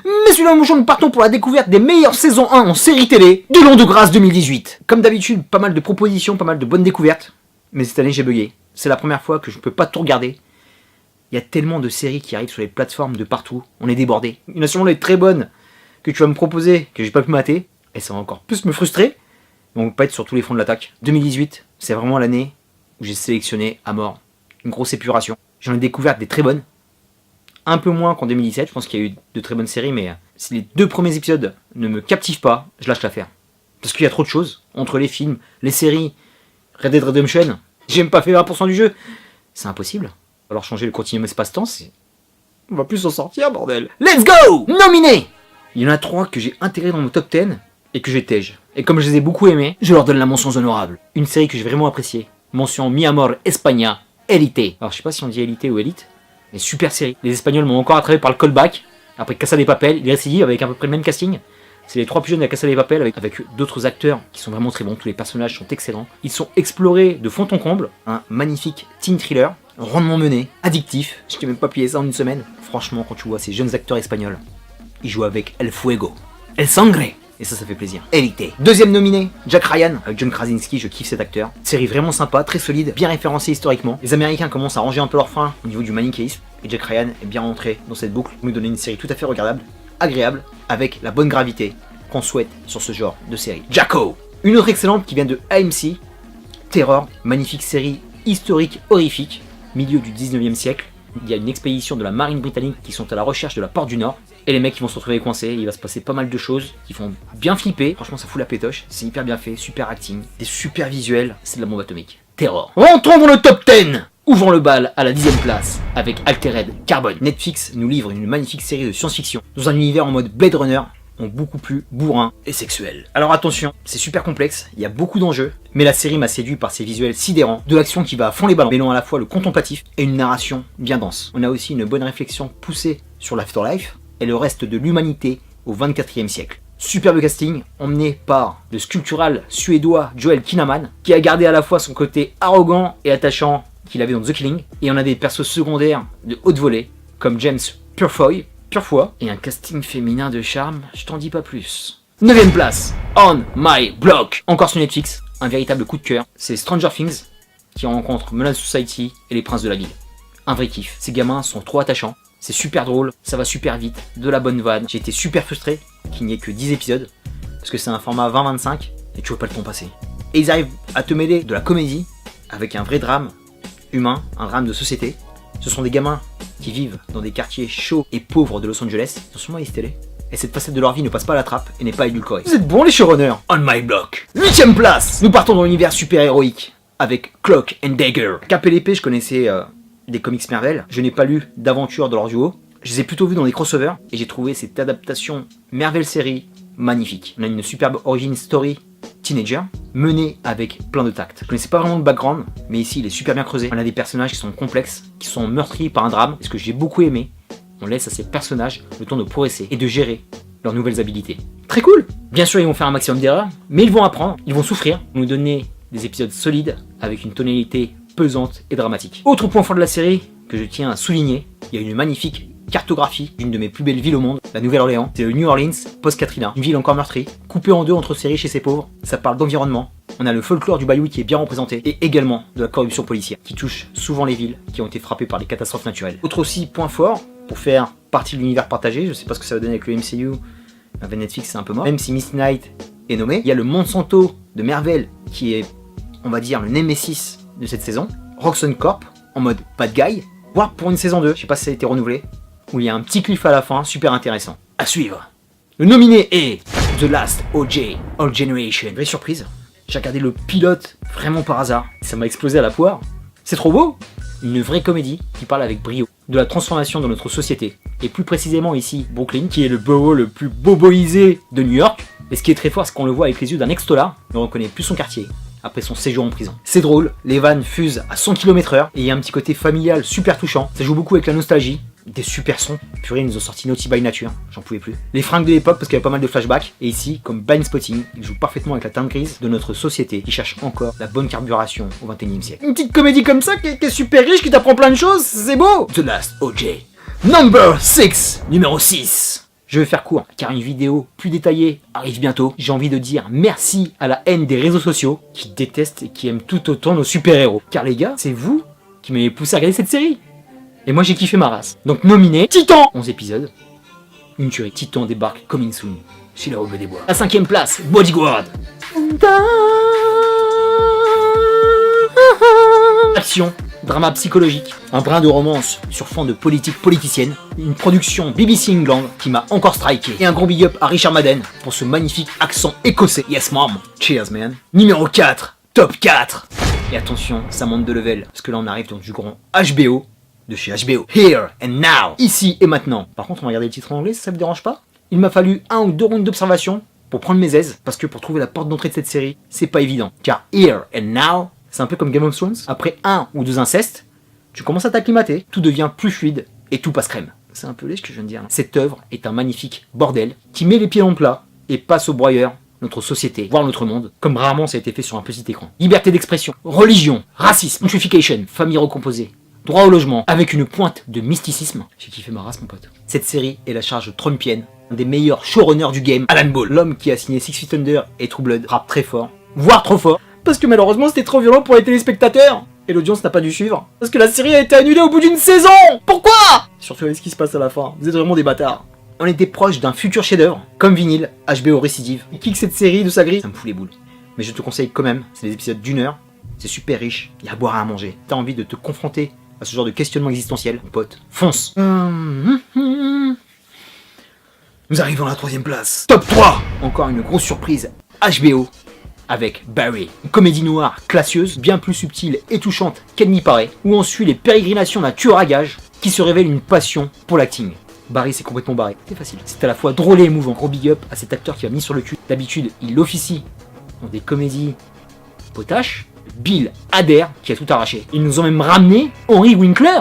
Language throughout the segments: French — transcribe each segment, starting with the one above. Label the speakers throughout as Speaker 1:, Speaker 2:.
Speaker 1: Mais celui-là, nous partons pour la découverte des meilleures saisons 1 en série télé de l'an de grâce 2018. Comme d'habitude, pas mal de propositions, pas mal de bonnes découvertes. Mais cette année, j'ai bugué. C'est la première fois que je peux pas tout regarder. Il y a tellement de séries qui arrivent sur les plateformes de partout. On est débordé. Il y en a sûrement des très bonnes que tu vas me proposer, que j'ai pas pu mater. Et ça va encore plus me frustrer. Mais on va pas être sur tous les fronts de l'attaque. 2018, c'est vraiment l'année où j'ai sélectionné à mort. Une grosse épuration. J'en ai découvert des très bonnes. Un peu moins qu'en 2017. Je pense qu'il y a eu de très bonnes séries. Mais si les 2 premiers épisodes ne me captivent pas, je lâche l'affaire. Parce qu'il y a trop de choses. Entre les films, les séries, Red Dead Redemption. J'ai même pas fait 20% du jeu. C'est impossible. Alors changer le continuum espace-temps, c'est... On va plus s'en sortir, bordel. Let's go! Nominé! Il y en a 3 que j'ai intégrés dans mon top 10 et que j'ai tège. Et comme je les ai beaucoup aimés, je leur donne la mention honorable. Une série que j'ai vraiment appréciée. Mention Mi Amor España, Élite. Alors je sais pas si on dit Élite ou Élite, mais super série. Les Espagnols m'ont encore attrapé par le callback. Après Casa de Papel, il récidive avec à peu près le même casting. C'est les 3 plus jeunes de la Casa de Papel avec d'autres acteurs qui sont vraiment très bons. Tous les personnages sont excellents. Ils sont explorés de fond en comble. Un magnifique teen thriller. Rondement mené, addictif, je t'ai même pas plié ça en une semaine. Franchement, quand tu vois ces jeunes acteurs espagnols, ils jouent avec El Fuego, El Sangre, et ça fait plaisir. Élite. Deuxième nominé, Jack Ryan, avec John Krasinski, je kiffe cet acteur. Série vraiment sympa, très solide, bien référencée historiquement. Les Américains commencent à ranger un peu leurs freins au niveau du manichéisme, et Jack Ryan est bien rentré dans cette boucle, nous donner une série tout à fait regardable, agréable, avec la bonne gravité qu'on souhaite sur ce genre de série. Jacko. Une autre excellente qui vient de AMC, Terror, magnifique série historique horrifique. Milieu du 19e siècle, il y a une expédition de la marine britannique qui sont à la recherche de la porte du Nord, et les mecs qui vont se retrouver coincés, il va se passer pas mal de choses qui font bien flipper, franchement ça fout la pétoche, c'est hyper bien fait, super acting, des super visuels, c'est de la bombe atomique. Terror. Rentrons dans le top 10. Ouvrons le bal à la 10e place, avec Altered Carbon. Netflix nous livre une magnifique série de science-fiction, dans un univers en mode Blade Runner, beaucoup plus bourrin et sexuel. Alors attention, c'est super complexe, il y a beaucoup d'enjeux, mais la série m'a séduit par ses visuels sidérants, de l'action qui va à fond les ballons, mêlant à la fois le contemplatif et une narration bien dense. On a aussi une bonne réflexion poussée sur l'afterlife et le reste de l'humanité au 24e siècle. Superbe casting, emmené par le sculptural suédois Joel Kinnaman, qui a gardé à la fois son côté arrogant et attachant qu'il avait dans The Killing, et on a des persos secondaires de haute volée, comme James Purefoy, et un casting féminin de charme, je t'en dis pas plus. 9ème place, On My Block. Encore sur Netflix, un véritable coup de cœur. C'est Stranger Things qui rencontre Melan Society et les princes de la ville. Un vrai kiff. Ces gamins sont trop attachants, c'est super drôle, ça va super vite, de la bonne vanne. J'ai été super frustré qu'il n'y ait que 10 épisodes, parce que c'est un format 20-25 et tu vois pas le temps passer. Et ils arrivent à te mêler de la comédie avec un vrai drame humain, un drame de société. Ce sont des gamins qui vivent dans des quartiers chauds et pauvres de Los Angeles. Ils sont sûrement estelés. Et cette facette de leur vie ne passe pas à la trappe et n'est pas édulcorée. Vous êtes bons les showrunners. On My Block. 8ème place. Nous partons dans l'univers super-héroïque avec Cloak and Dagger. Cap et l'épée, je connaissais des comics Marvel. Je n'ai pas lu d'aventure de leur duo. Je les ai plutôt vus dans des crossovers. Et j'ai trouvé cette adaptation Marvel série magnifique. On a une superbe origin story teenager, menée avec plein de tact. Je connaissais pas vraiment le background, mais ici il est super bien creusé. On a des personnages qui sont complexes, qui sont meurtris par un drame, et ce que j'ai beaucoup aimé, on laisse à ces personnages le temps de progresser et de gérer leurs nouvelles habilités. Très cool. Bien sûr ils vont faire un maximum d'erreurs, mais ils vont apprendre, ils vont souffrir, nous donner des épisodes solides avec une tonalité pesante et dramatique. Autre point fort de la série que je tiens à souligner, il y a une magnifique cartographie d'une de mes plus belles villes au monde, la Nouvelle-Orléans. C'est le New Orleans post-Katrina, une ville encore meurtrie, coupée en deux entre ses riches et ses pauvres. Ça parle d'environnement, on a le folklore du Bayou qui est bien représenté, et également de la corruption policière, qui touche souvent les villes qui ont été frappées par des catastrophes naturelles. Autre aussi point fort, pour faire partie de l'univers partagé, je sais pas ce que ça va donner avec le MCU, avec Netflix c'est un peu mort, même si Misty Knight est nommé, il y a le Monsanto de Marvel, qui est, on va dire, le Nemesis de cette saison, Roxxon Corp, en mode bad guy, voire pour une saison 2, je sais pas si ça a été renouvelé, où il y a un petit cliff à la fin, super intéressant. À suivre. Le nominé est The Last OJ, All Generation. Vraie surprise, j'ai regardé le pilote vraiment par hasard, ça m'a explosé à la poire. C'est trop beau. Une vraie comédie qui parle avec brio de la transformation dans notre société, et plus précisément ici Brooklyn, qui est le borough le plus boboisé de New York. Et ce qui est très fort, c'est qu'on le voit avec les yeux d'un ex-tolard, ne reconnaît plus son quartier après son séjour en prison. C'est drôle, les vannes fusent à 100 km/h, et il y a un petit côté familial super touchant, ça joue beaucoup avec la nostalgie, des super sons, purée ils nous ont sorti Naughty by Nature, j'en pouvais plus. Les fringues de l'époque parce qu'il y avait pas mal de flashbacks, et ici, comme Blind Spotting, il joue parfaitement avec la teinte grise de notre société qui cherche encore la bonne carburation au 21e siècle. Une petite comédie comme ça qui est super riche, qui t'apprend plein de choses, c'est beau. The Last OJ. Number 6, numéro 6. Je vais faire court, car une vidéo plus détaillée arrive bientôt. J'ai envie de dire merci à la haine des réseaux sociaux, qui détestent et qui aiment tout autant nos super-héros. Car les gars, c'est vous qui m'avez poussé à regarder cette série. Et moi j'ai kiffé ma race. Donc nominé, Titan 11 épisodes. Une tuerie. Titan débarque coming soon. Chez la Robe des Bois. À 5ème place, Bodyguard. Action, drama psychologique, un brin de romance sur fond de politique politicienne, une production BBC England qui m'a encore striké, et un gros big up à Richard Madden pour ce magnifique accent écossais. Yes mom, cheers man. Numéro 4, top 4. Et attention, ça monte de level, parce que là on arrive dans du grand HBO, de chez HBO. Here and now, ici et maintenant. Par contre on va regarder le titre en anglais, ça vous dérange pas? Il m'a fallu 1 ou 2 rounds d'observation pour prendre mes aises, parce que pour trouver la porte d'entrée de cette série, c'est pas évident. Car Here and Now, c'est un peu comme Game of Thrones. Après 1 ou 2 incestes, tu commences à t'acclimater, tout devient plus fluide et tout passe crème. C'est un peu laid ce que je viens de dire. Cette œuvre est un magnifique bordel qui met les pieds dans le plat et passe au broyeur notre société, voire notre monde, comme rarement ça a été fait sur un petit écran. Liberté d'expression, religion, racisme, gentrification, famille recomposée, droit au logement, avec une pointe de mysticisme. J'ai kiffé ma race mon pote. Cette série est la charge trumpienne, un des meilleurs showrunners du game, Alan Ball. L'homme qui a signé Six Feet Under et True Blood rappe très fort, voire trop fort, parce que malheureusement c'était trop violent pour les téléspectateurs. Et l'audience n'a pas dû suivre, parce que la série a été annulée au bout d'une saison. Pourquoi? Surtout avec ce qui se passe à la fin, vous êtes vraiment des bâtards. On était proche d'un futur chef-d'œuvre, comme vinyle, HBO récidive. Il kick cette série de sa grille, ça me fout les boules. Mais je te conseille quand même, c'est des épisodes d'1 heure, c'est super riche, il y a à boire et à manger. T'as envie de te confronter à ce genre de questionnement existentiel, mon pote, fonce. Nous arrivons à la 3ème place. Top 3. Encore une grosse surprise, HBO, avec Barry. Une comédie noire classieuse, bien plus subtile et touchante qu'elle n'y paraît, où on suit les pérégrinations d'un tueur à gages qui se révèle une passion pour l'acting. Barry c'est complètement barré, c'est facile. C'est à la fois drôle et émouvant. Gros big up à cet acteur qui m'a mis sur le cul. D'habitude, il officie dans des comédies potaches. Bill Hader qui a tout arraché. Ils nous ont même ramené Henry Winkler,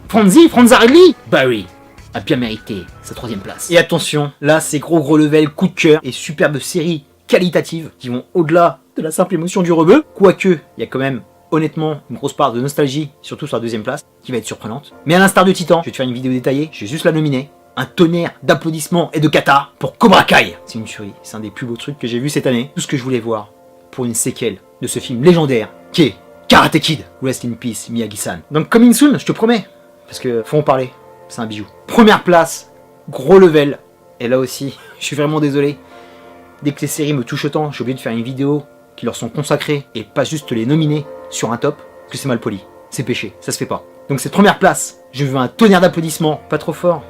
Speaker 1: Franzarelli. Barry a bien mérité sa 3ème place. Et attention, là c'est gros level, coup de cœur et superbe série qualitative qui vont au-delà de la simple émotion du rebeu. Quoique, il y a quand même honnêtement une grosse part de nostalgie, surtout sur la 2ème place, qui va être surprenante. Mais à l'instar de Titan, je vais te faire une vidéo détaillée, je vais juste la nominer. Un tonnerre d'applaudissements et de kata pour Cobra Kai. C'est une tuerie, c'est un des plus beaux trucs que j'ai vu cette année. Tout ce que je voulais voir pour une séquelle de ce film légendaire qui est Karate Kid. Rest in peace, Miyagi-san. Donc coming soon, je te promets, parce que faut en parler, c'est un bijou. 1ère place, gros level, et là aussi, je suis vraiment désolé. Dès que les séries me touchent autant, j'ai oublié de faire une vidéo qui leur sont consacrées et pas juste les nominer sur un top, parce que c'est mal poli, c'est péché, ça se fait pas. Donc cette 1ère place, je veux un tonnerre d'applaudissements, pas trop fort,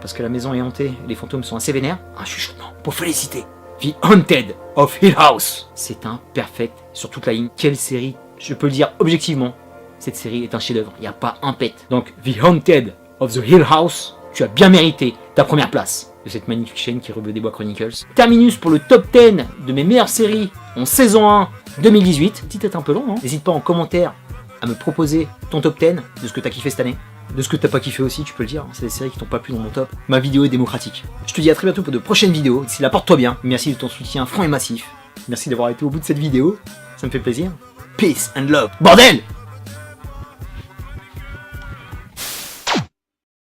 Speaker 1: parce que la maison est hantée, les fantômes sont assez vénères. Un chuchotement pour féliciter The Haunted of Hill House. C'est un perfect sur toute la ligne. Quelle série, je peux le dire objectivement, cette série est un chef-d'œuvre, il n'y a pas un pet. Donc The Haunted of the Hill House, tu as bien mérité ta 1ère place de cette magnifique chaîne qui est Rebeu des Bois Chronicles. Terminus pour le top 10 de mes meilleures séries en saison 1 2018. Petit tête un peu long, non? N'hésite pas en commentaire à me proposer ton top 10 de ce que t'as kiffé cette année. De ce que t'as pas kiffé aussi, tu peux le dire, c'est des séries qui t'ont pas plu dans mon top. Ma vidéo est démocratique. Je te dis à très bientôt pour de prochaines vidéos. D'ici là, porte-toi bien. Merci de ton soutien franc et massif. Merci d'avoir été au bout de cette vidéo. Ça me fait plaisir. Peace and love. Bordel!